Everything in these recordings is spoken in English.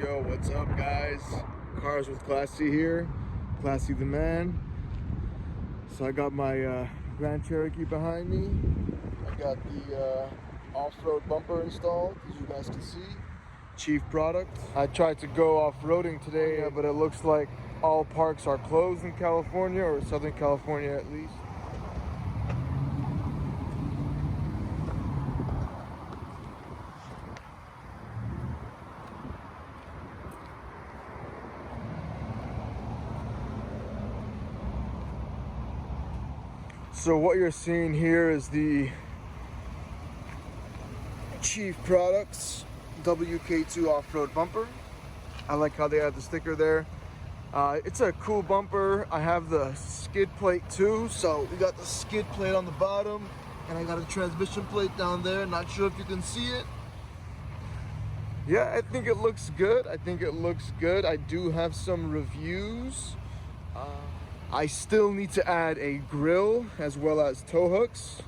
Yo, what's up guys? Cars with Classy here. Classy the man. So I got my Grand Cherokee behind me. I got the off-road bumper installed, as you guys can see. Chief product. I tried to go off-roading today, but it looks like all parks are closed in California, or Southern California at least. So what you're seeing here is the Chief Products WK2 off-road bumper. I like how they have the sticker there. It's a cool bumper. I have the skid plate too. So we got the skid plate on the bottom and I got a transmission plate down there. Not sure if you can see it. Yeah, I think it looks good. I do have some reviews. I still need to add a grill as well as tow hooks.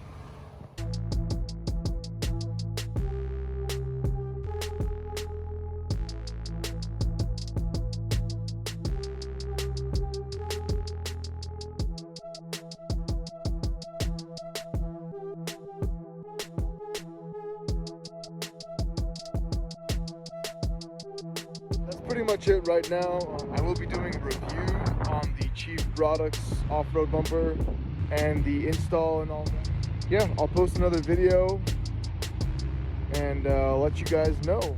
That's pretty much it right now. I will be doing a review on the Chief Products off-road bumper and the install and all that. Yeah, I'll post another video and let you guys know.